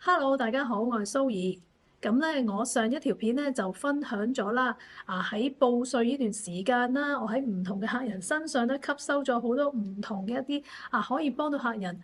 Hello，大家好，我係蘇怡。我上一條片咧就分享咗啦，喺報稅呢段時間啦，我喺唔同嘅客人身上咧吸收咗好多唔同嘅一啲可以幫到客人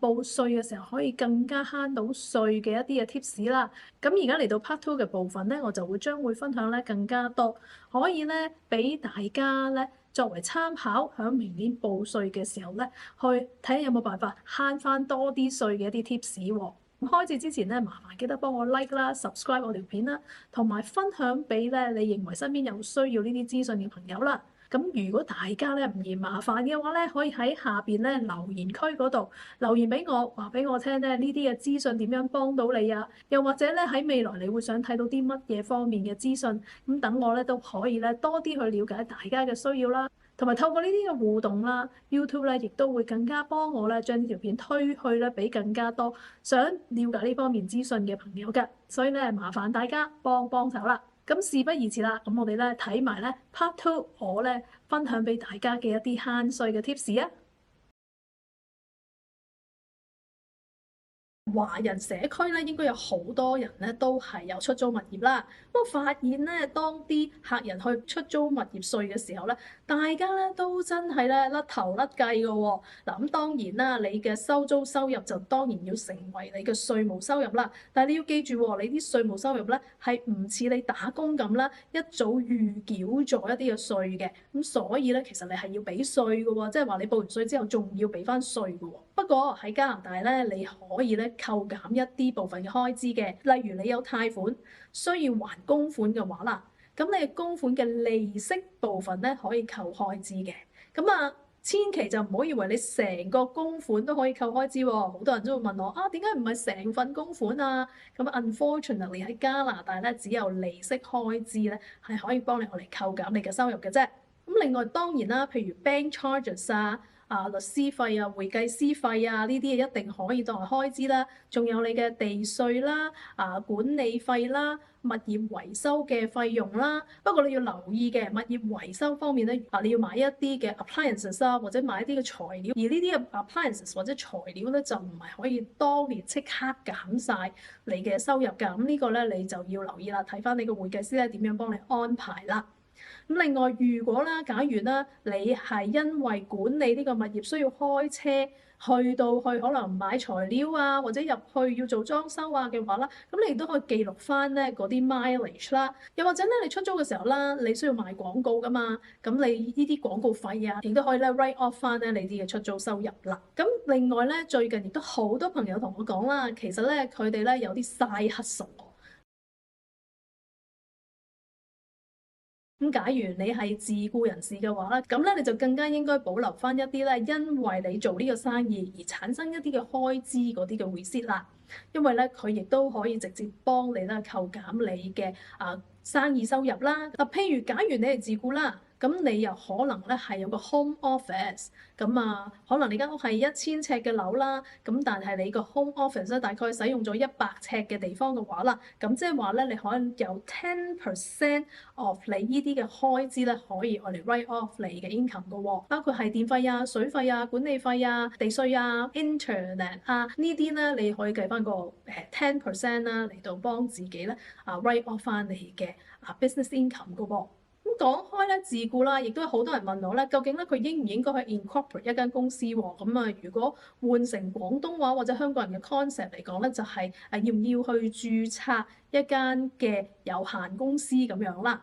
報稅嘅時候可以更加慳到稅嘅一啲嘅 tips 啦。咁而家嚟到 part two 嘅部分咧，我就將會分享咧更加多，可以咧俾大家咧作為參考，喺明年報稅嘅時候咧，去睇下有冇辦法慳翻多啲稅嘅一啲 tips 喎。開始之前咧，麻煩記得幫我 like 啦、subscribe 我條片啦，同埋分享俾咧你認為身邊有需要呢啲資訊嘅朋友啦。咁如果大家咧唔嫌麻煩嘅話咧，可以喺下邊咧留言區嗰度留言俾我，話俾我聽咧呢啲嘅資訊點樣幫到你啊？又或者咧喺未來你會想睇到啲乜嘢方面嘅資訊？咁等我咧都可以咧多啲去了解大家嘅需要啦。同埋透過呢啲嘅互動啦，YouTube 咧亦都會更加幫我咧將呢條片推去咧俾更加多想了解呢方面資訊嘅朋友嘅，所以咧麻煩大家幫幫手啦。咁事不宜遲啦，咁我哋咧睇埋咧 Part Two，我咧分享俾大家嘅一啲慳稅嘅 tips 啊。華人社區咧應該有好多人咧都係有出租物業啦。咁我發現咧，當啲客人去出租物業稅嘅時候咧，大家咧都真係咧甩頭甩計嘅喎。嗱，咁當然啦，你嘅收租收入就當然要成為你嘅稅務收入啦。但係你要記住喎，你啲稅務收入咧係唔似你打工咁啦，一早預繳咗一啲嘅稅嘅。咁所以咧，其實你係要俾稅嘅喎，即係話你報完稅之後仲要俾翻稅嘅喎。不過喺加拿大咧，你可以咧扣減一啲部分嘅開支嘅，例如你有貸款需要還供款嘅話啦，咁你供款嘅利息部分咧可以扣開支嘅。千祈就唔好以為你成個供款都可以扣開支喎。好多人都會問我點解唔係成份供款啊？咁 unfortunately 喺加拿大咧，只有利息開支咧係可以幫你嚟扣減你嘅收入嘅啫。咁另外當然啦，譬如 bank charges 律師費會計師費呢啲一定可以當為開支啦。仲有你嘅地稅啦、管理費啦、物業維修嘅費用啦。不過你要留意嘅，物業維修方面咧，你要買一啲嘅 appliances 或者買一啲嘅材料，而呢啲嘅 appliances 或者材料咧就唔係可以當年即刻減晒你嘅收入㗎。咁呢個咧你就要留意啦，睇翻你個會計師咧點樣幫你安排啦。咁另外，如果啦，假如啦，你係因為管理呢個物業需要開車去可能買材料或者入去要做裝修嘅話啦，咁你亦都可以記錄翻咧嗰啲 mileage 啦。又或者咧，你出租嘅時候啦，你需要賣廣告噶嘛，咁你呢啲廣告費亦都可以咧 write off 翻咧你啲嘅出租收入啦。咁另外咧，最近亦都好多朋友同我講啦，其實咧佢哋咧有啲 side hustle。咁假如你係自僱人士嘅話咧，咁咧你就更加應該保留翻一啲咧，因為你做呢個生意而產生一啲嘅開支嗰啲嘅 receipt 啦，因為咧佢亦都可以直接幫你咧扣減你嘅生意收入啦。譬如假如你係自僱啦，咁你又可能咧係有個 home office，咁可能你間屋係1000尺嘅樓啦，咁但係你個 home office 咧大概使用咗100尺嘅地方嘅話啦，咁即係話咧你可能有10% of 你呢啲嘅開支咧可以我嚟 write off 你嘅 income 嘅喎，包括係電費水費管理費地稅internet 呢啲咧你可以計翻個10% 啦嚟到幫自己咧write off 翻你嘅business income 嘅喎。咁講開咧自僱啦，亦都有好多人問我咧，究竟咧佢應唔應該去 incorporate 一間公司喎？咁如果換成廣東話或者香港人嘅 concept 嚟講咧，就係要唔要去註冊一間嘅有限公司咁樣啦。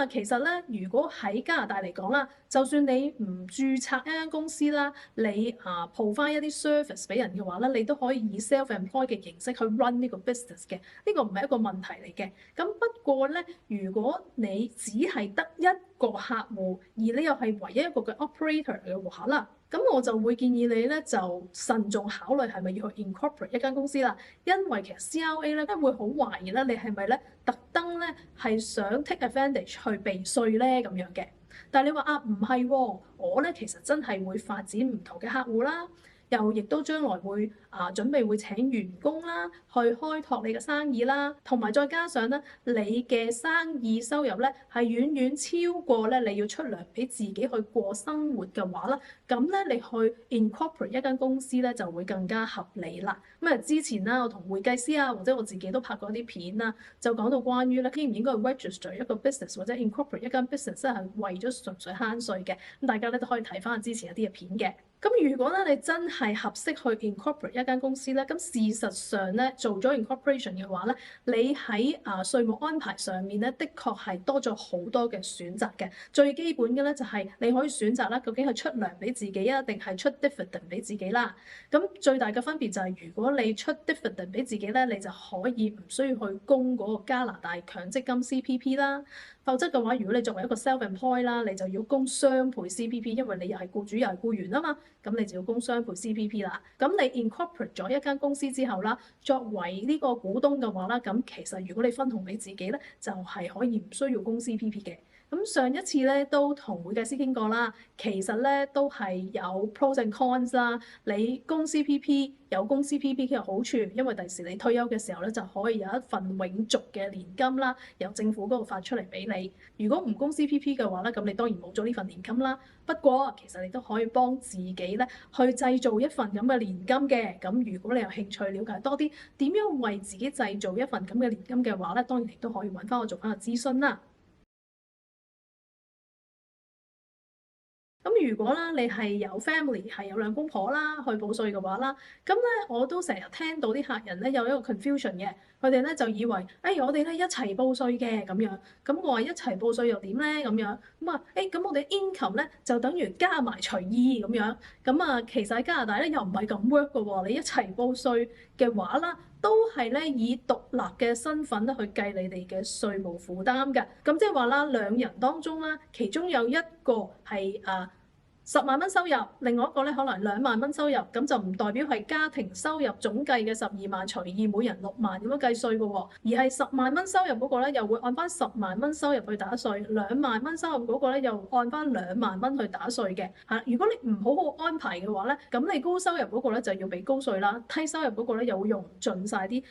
其實咧，如果喺加拿大嚟講啦，就算你唔註冊一間公司啦，你鋪翻一啲 service 俾人嘅話咧，你都可以以 self-employed 嘅形式去 run 呢個 business 嘅，呢個唔係一個問題嚟嘅。咁不過咧，如果你只係得一個客戶，而你又係唯一一個嘅 operator 嘅話啦，咁我就會建議你咧就慎重考慮係咪要去 incorporate 一間公司啦，因為其實 CRA 咧會好懷疑咧你係咪咧特登咧係想 take advantage 去避稅咧咁樣嘅。但係你話唔係喎，我咧其實真係會發展唔同嘅客戶啦。又亦都將來會準備會請員工啦，去開拓你嘅生意啦，同埋再加上咧你嘅生意收入咧係遠遠超過咧你要出糧俾自己去過生活嘅話啦，咁咧你去 incorporate 一間公司咧就會更加合理啦。咁啊之前啦，我同會計師啊或者我自己都拍過啲片啦，就講到關於咧應唔應該 register 一個 business 或者 incorporate 一間 business 咧係為咗純粹慳稅嘅。咁大家咧都可以睇翻之前一啲嘅片嘅。咁如果咧你真係合適去 incorporate 一間公司咧，咁事實上咧做咗 incorporation 嘅話咧，你喺稅務安排上面咧，的確係多咗好多嘅選擇嘅。最基本嘅咧就係你可以選擇啦，究竟係出糧俾自己啊，定係出 dividend 俾自己啦。咁最大嘅分別就係如果你出 dividend 俾自己咧，你就可以唔需要去供嗰個加拿大強積金 CPP 啦。否則嘅話，如果你作為一個 self-employed 啦，你就要供雙倍 CPP，因為你又係僱主又係僱員啊嘛，咁你就要供雙倍 CPP 啦。咁你 incorporate 咗一間公司之後啦，作為呢個股東嘅話啦，咁其實如果你分紅俾自己咧，就係可以唔需要供 CPP 嘅。咁上一次咧都同會計師傾過啦，其實咧都係有 pros and cons 啦。你供 CPP 有供 CPP 嘅好處，因為第時你退休嘅時候咧就可以有一份永續嘅年金啦，由政府嗰度發出嚟俾你。如果唔供 CPP 嘅話咧，咁你當然冇咗呢份年金啦。不過其實你都可以幫自己咧去製造一份咁嘅年金嘅。咁如果你有興趣了解多啲點樣為自己製造一份咁嘅年金嘅話咧，當然亦都可以揾翻我做翻個諮詢啦。咁如果啦，你係有 family 係有兩公婆啦，去報稅嘅話啦，咁咧我都成日聽到啲客人咧有一個 confusion 嘅，佢哋咧就以為，我哋咧一齊報稅嘅咁樣，咁我話一齊報稅又點咧咁樣，咁啊，咁我哋 income 咧就等於加埋除二咁樣，咁啊其實喺加拿大咧又唔係咁 work 嘅喎，你一齊報稅嘅話啦，都係咧以獨立嘅身份咧去計你哋嘅稅務負擔嘅，咁即係話啦，兩人當中啦，其中有一個係10萬蚊收入，另外一個咧可能2萬蚊收入，咁就唔代表係家庭收入總計嘅12萬除2，每人6萬咁樣計稅嘅喎，而係10萬蚊收入嗰個咧又會按翻10萬蚊收入去打稅，2萬蚊收入嗰個咧又按翻2萬蚊去打稅嘅。嚇，如果你唔好好安排嘅話咧，咁你高收入嗰個咧就要俾高稅啦，低收入嗰個咧又會用盡晒啲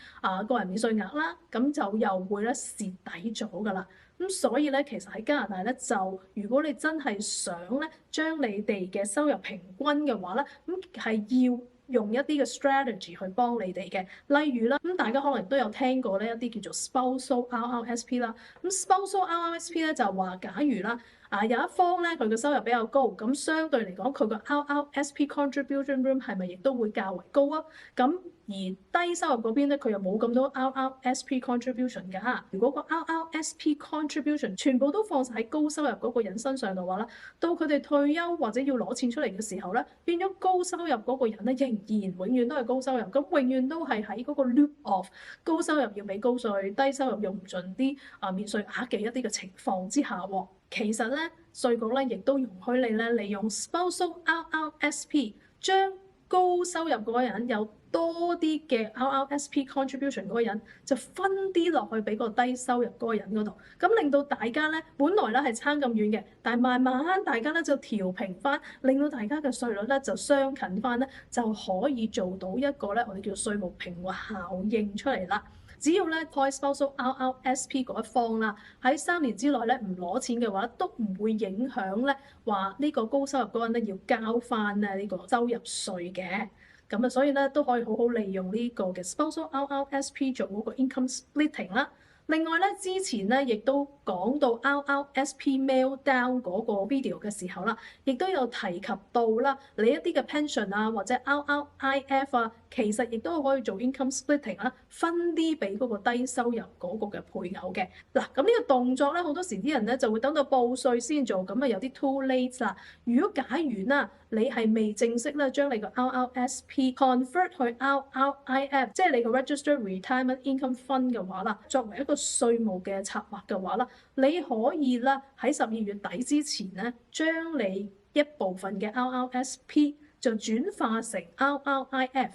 個人免稅額啦，咁就又會咧蝕底咗㗎啦。咁所以咧，其實喺加拿大咧，就如果你真係想咧，將你哋嘅收入平均嘅話咧，咁係要用一啲嘅 strategy 去幫你哋嘅。例如啦，咁大家可能都有聽過咧一啲叫做 spousal RRSP 啦。咁 spousal RRSP 咧就話，假如啦有一方咧佢嘅收入比較高，咁相對嚟講佢個 RRSP contribution room 係咪亦都會較為高啊？咁而低收入嗰邊咧，佢又冇咁多 RRSP contribution 㗎。如果個 RRSP contribution 全部都放晒喺高收入嗰個人身上嘅話咧，到佢哋退休或者要攞錢出嚟嘅時候咧，變咗高收入嗰個人咧，仍然永遠都係高收入，咁永遠都係喺嗰個 loop of 高收入要俾高稅，低收入用唔盡啲免稅額嘅一啲嘅情況之下喎。其實咧，稅局咧亦都容許你咧利用 spousal RRSP 將高收入嗰個人有多啲嘅 RRSP contribution 嗰個人就分啲落去俾個低收入嗰個人嗰度，咁令到大家咧本來咧係差咁遠嘅，但係慢慢大家咧就調平翻，令到大家嘅稅率咧就相近翻咧，就可以做到一個咧我哋叫稅務平滑效應出嚟啦。只要咧 spousal RRSP 嗰一方啦，喺3年之內咧唔攞錢嘅話，都唔會影響咧話呢個高收入嗰個人咧要交翻咧呢個收入稅嘅。咁啊，所以咧都可以好好利用呢個嘅 spousal RRSP 做嗰個 income splitting 啦。另外咧，之前咧亦都講到 RRSP meltdown 嗰個 video 嘅時候啦，亦都有提及到啦，你一啲嘅 pension 啊或者 RRIF 啊，其實亦都可以做 income splitting 啦，分啲俾嗰個低收入嗰個嘅配偶嘅。嗱，咁呢個動作咧，好多時啲人咧就會等到報稅先做，咁啊有啲 too late 啦。如果假如啦，你係未正式咧將你個 RRSP convert 去 RRIF， 即係你個 registered retirement income fund 嘅話啦，作為一個稅務嘅策劃嘅話啦，你可以啦喺12月底之前咧，將你一部分嘅 RRSP 就轉化成 RRIF。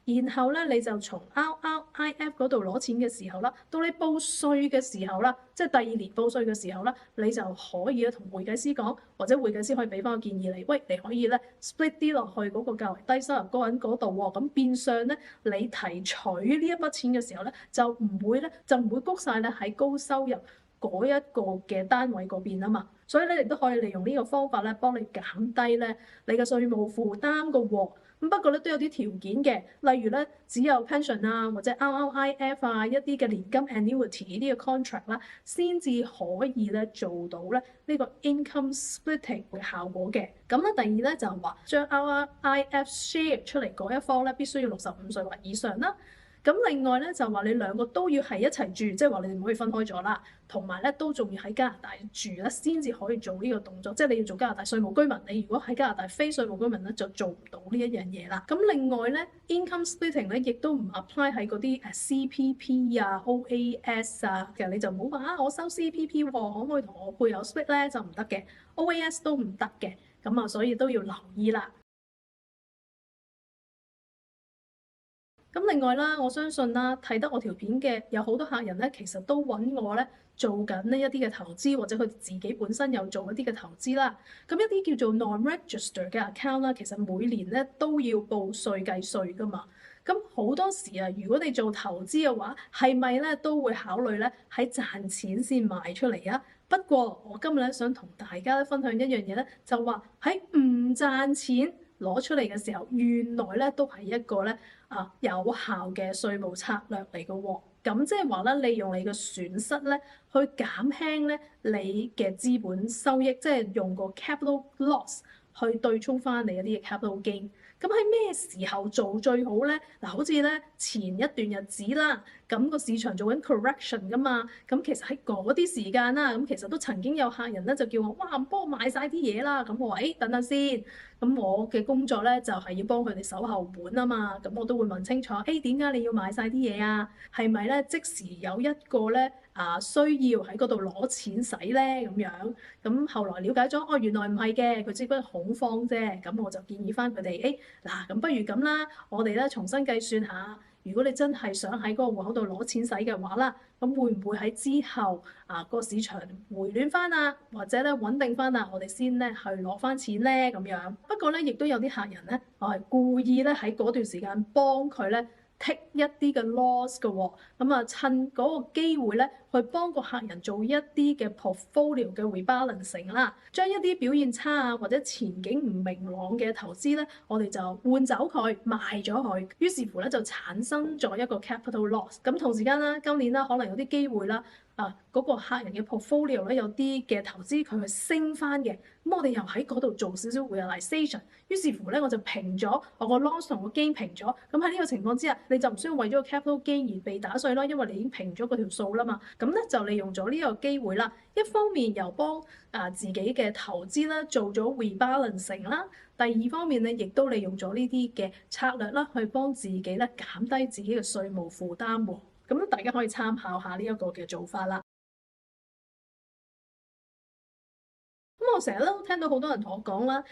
然後咧你就從 RRIF 嗰度攞錢嘅時候啦，到你報稅嘅時候啦，即係第2年報稅嘅時候啦，你就可以咧同會計師講，或者會計師可以俾翻個建議你，喂，你可以咧 split 啲落去嗰個較為低收入嗰個人嗰度喎，咁變相咧你提取呢一筆錢嘅時候咧，就唔會谷晒咧喺高收入嗰一個嘅單位嗰邊啊嘛，所以咧你都可以利用呢個方法咧，幫你減低咧你嘅稅務負擔嘅喎。咁不過咧都有啲條件嘅，例如咧只有 pension 啊或者 RRIF 啊一啲嘅年金 annuity 呢啲嘅 contract 啦，先至可以咧做到咧呢個 income splitting 嘅效果嘅。咁咧第二咧就係話將 RRIF share 出嚟嗰一方咧必須要65歲或以上啦。咁另外咧就話你兩個都要係一齊住，即係話你哋唔可以分開咗啦，同埋咧都仲要喺加拿大住咧，先至可以做呢個動作。即係你要做加拿大稅務居民，你如果喺加拿大非稅務居民咧，就做唔到呢一樣嘢啦。咁另外咧 income splitting 咧亦都唔 apply 喺嗰啲CPP 啊 OAS 啊，其實你就唔好話我收 CPP 喎，可唔可以同我配偶 split 咧？就唔得嘅， OAS 都唔得嘅，咁啊所以都要留意啦。咁另外啦，我相信啦，睇得我條片嘅有好多客人咧，其實都揾我咧做緊呢一啲嘅投資，或者佢自己本身有做一啲嘅投資啦。咁一啲叫做 non-register 嘅 account 啦，其實每年咧都要報稅計稅噶嘛。咁好多時啊，如果你做投資嘅話，係咪咧都會考慮咧喺賺錢先賣出嚟啊？不過我今日咧想同大家分享一樣嘢咧，就話喺唔賺錢攞出嚟嘅時候，原來咧都係一個咧有效嘅稅務策略嚟嘅喎。咁即係話咧，利用你嘅損失咧，去減輕咧你嘅資本收益，即係用個 capital loss 去對沖翻你一啲嘅 capital gain。咁喺咩時候做最好咧？嗱，好似咧前一段日子啦，咁個市場做緊 correction 噶嘛，咁其實喺嗰啲時間啦，咁其實都曾經有客人咧就叫我，哇，幫我買晒啲嘢啦，咁我話，等等先，咁我嘅工作咧就係要幫佢哋守後門啊嘛，咁我都會問清楚，點解你要買晒啲嘢啊？係咪咧即時有一個咧需要喺嗰度攞錢使咧咁樣？咁後來了解咗，原來唔係嘅，佢只不過恐慌啫。咁我就建議翻佢哋，嗱，咁不如咁啦，我哋咧重新計算下，如果你真係想喺嗰個戶口度攞錢使嘅話啦，咁會唔會喺之後個市場回暖翻啊，或者咧穩定翻啊，我哋先咧去攞翻錢咧咁樣。不過咧，亦都有啲客人咧，我係故意咧喺嗰段時間幫佢咧take 一啲嘅 loss 嘅喎，咁趁嗰個機會咧，去幫個客人做一啲嘅 portfolio 嘅 rebalancing 啦，將一啲表現差啊或者前景唔明朗嘅投資咧，我哋就換走佢，賣咗佢，於是乎咧就產生咗一個 capital loss。咁同時間啦，今年啦可能有啲機會啦。嗰個客人嘅 portfolio 咧有啲嘅投資佢係升翻嘅，咁我哋又喺嗰度做少少 realization，於是乎咧我就平咗我個 loss 同個 gain 平咗，咁喺呢個情況之下，你就唔需要為咗個 capital gain 而被打稅啦，因為你已經平咗嗰條數啦嘛，咁咧就利用咗呢個機會啦，一方面又幫自己嘅投資啦做咗 rebalancing 啦，第二方面咧亦都利用咗呢啲嘅策略啦，去幫自己咧減低自己嘅稅務負擔喎。咁大家可以參考下呢一個嘅做法啦。咁我成日都聽到好多人同我講啦，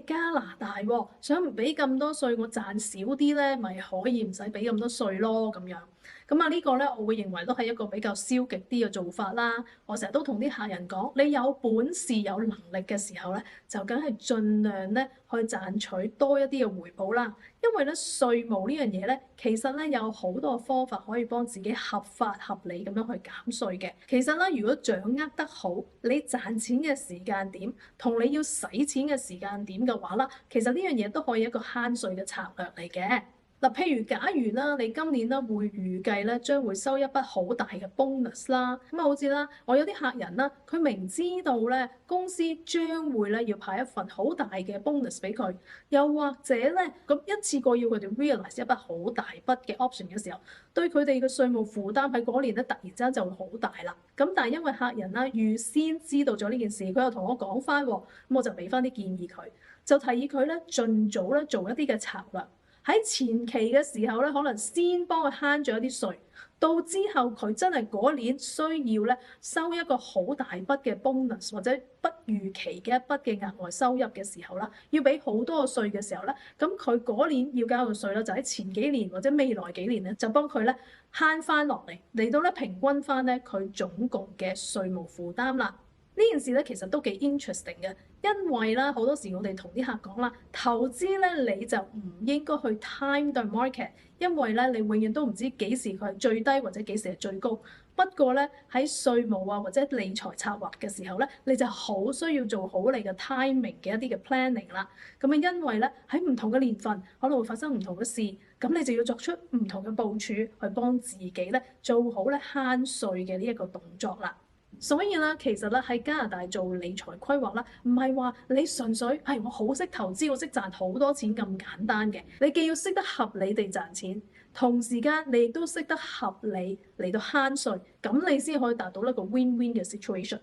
加拿大喎，想唔俾咁多稅，我賺少啲咧，咪可以唔使俾咁多稅咯咁樣。咁呢個咧，我會認為都係一個比較消極啲嘅做法啦。我成日都同啲客人講，你有本事有能力嘅時候咧，就梗係盡量咧去賺取多一啲嘅回報啦。因為咧稅務呢樣嘢咧，其實咧有好多方法可以幫自己合法合理咁樣去減稅嘅。其實咧，如果掌握得好，你賺錢嘅時間點同你要使錢嘅時間點嘅話啦，其實呢樣嘢都可以一個慳稅嘅策略嚟嘅。嗱，譬如假如啦，你今年咧會預計咧將會收一筆好大嘅 bonus 啦，咁好似啦，我有啲客人啦，佢明知道咧公司將會咧要派一份好大嘅 bonus 俾佢，又或者咧咁一次過要佢哋 realize 一筆好大筆嘅 option 嘅時候，對佢哋嘅稅務負擔喺嗰年咧突然之間就會好大啦。咁但係因為客人啦預先知道咗呢件事，佢又同我講翻，咁我就俾翻啲建議佢，就提議佢咧盡早咧做一啲嘅策略。喺前期嘅時候咧，可能先幫佢慳咗一啲稅，到之後佢真係嗰年需要咧收一個好大筆嘅 bonus 或者不預期嘅一筆嘅額外收入嘅時候啦，要俾好多個稅嘅時候咧，咁佢嗰年要交嘅稅咧就喺前幾年或者未來幾年咧就幫佢咧慳翻落嚟，嚟到咧平均翻咧佢總共嘅稅務負擔啦。呢件事咧其實都幾 interesting 嘅，因為啦好多時我哋同啲客講啦，投資咧你就唔應該去 time the market，因為咧你永遠都唔知幾時佢係最低或者幾時係最高。不過咧喺稅務啊或者理財策劃嘅時候咧，你就好需要做好你嘅 timing 嘅一啲嘅 planning 啦。咁啊因為咧喺唔同嘅年份可能會發生唔同嘅事，咁你就要作出唔同嘅部署去幫自己咧做好咧慳稅嘅呢一個動作啦。所以咧，其實咧喺加拿大做理財規劃啦，唔係話你純粹係我好識投資，我識賺好多錢咁簡單嘅。你既要識得合理地賺錢，同時間你亦都識得合理嚟到慳稅，咁你先可以達到一個 win-win 嘅 situation。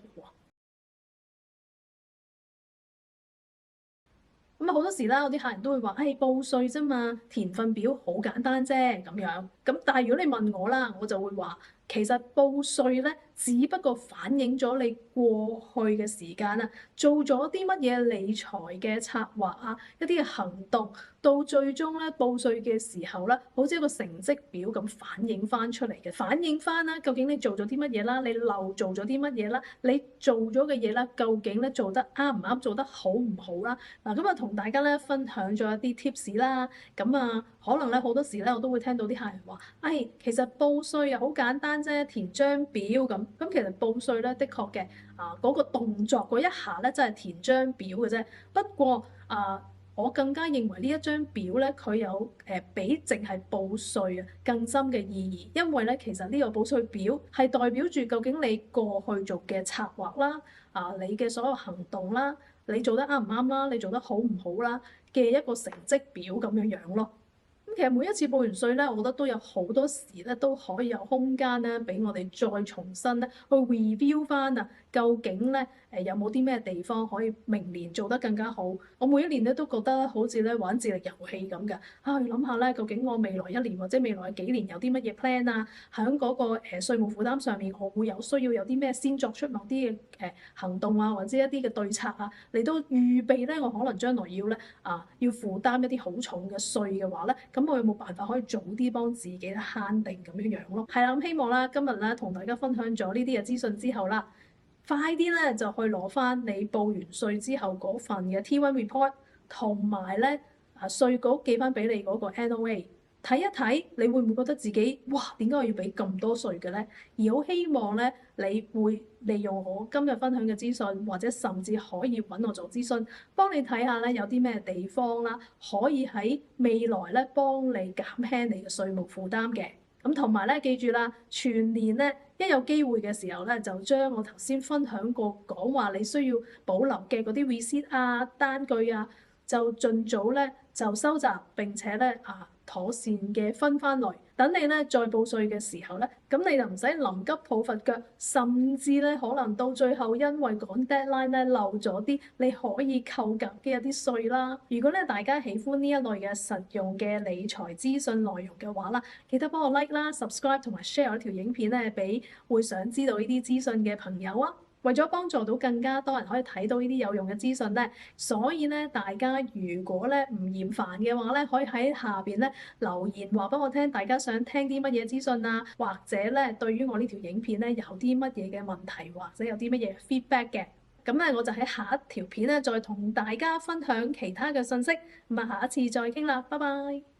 咁啊好多時啦，有啲客人都會話，報稅啫嘛，填份表好簡單啫咁樣。咁但係如果你問我啦，我就會話，其實報稅咧，只不過反映咗你過去嘅時間啊，做咗啲乜嘢理財嘅策劃啊，一啲嘅行動，到最終咧報稅嘅時候咧，好似一個成績表咁反映翻出嚟嘅，反映翻啦，究竟你做咗啲乜嘢啦，你漏做咗啲乜嘢啦，你做咗嘅嘢啦，究竟咧做得啱唔啱，做得好唔好啦？嗱，咁啊同大家咧分享咗一啲 tips 啦，咁啊可能咧好多時咧我都會聽到啲客人話，其實報稅又好簡單啫，填張表咁。咁其實報稅咧，的確嘅嗰個動作嗰一下咧，真係填張表嘅啫。不過我更加認為呢一張表咧，佢有比淨係報稅啊更深嘅意義，因為咧其實呢個報稅表係代表住究竟你過去做嘅策劃啦，你嘅所有行動啦，你做得啱唔啱啦，你做得好唔好啦嘅一個成績表咁樣樣咯。其實每一次報完稅咧，我覺得都有好多時咧都可以有空間咧，俾我哋再重新咧去 review 翻啊，究竟咧有冇啲咩地方可以明年做得更加好？我每一年咧都覺得好似咧玩智力遊戲咁㗎，要諗下咧究竟我未來一年或者未來幾年有啲乜嘢 plan 啊？喺嗰個稅務負擔上面，我會有需要有啲咩先作出某啲嘅行動啊，或者一啲嘅對策啊，嚟到預備咧我可能將來要咧要負擔一啲好重嘅稅嘅話咧，咁我有冇辦法可以早啲幫自己慳定咁樣樣咯？係啦，咁希望啦，今日咧同大家分享咗呢啲嘅資訊之後啦，快啲咧就去攞翻你報完稅之後嗰份嘅 T1 report，同埋咧稅局寄翻俾你嗰個 NOA。睇一睇，你會唔會覺得自己哇點解我要俾咁多稅嘅咧？而好希望咧，你會利用我今日分享嘅資訊，或者甚至可以揾我做諮詢，幫你睇下咧有啲咩地方啦，可以喺未來咧幫你減輕你嘅稅務負擔嘅。咁同埋咧，記住啦，全年咧一有機會嘅時候咧，就將我頭先分享過講話你需要保留嘅嗰啲 receipt 啊、單據啊，就盡早咧就收集，並且咧妥善嘅分翻來，等你咧再報稅嘅時候咧，咁你就唔使臨急抱佛腳，甚至咧可能到最後因為趕 deadline 咧漏咗啲你可以扣減嘅一啲稅啦。如果咧大家喜歡呢一類嘅實用嘅理財資訊內容嘅話啦，記得幫我 like 啦、subscribe 同埋 share 一條影片咧俾會想知道呢啲資訊嘅朋友啊！為咗幫助到更加多人可以睇到呢啲有用嘅資訊咧，所以咧大家如果咧唔厭煩嘅話咧，可以喺下邊咧留言話俾我聽，大家想聽啲乜嘢資訊啊，或者咧對於我呢條影片咧有啲乜嘢嘅問題，或者有啲乜嘢 feedback 嘅，咁咧我就喺下一條片咧再同大家分享其他嘅信息，咁啊下一次再傾啦，拜拜。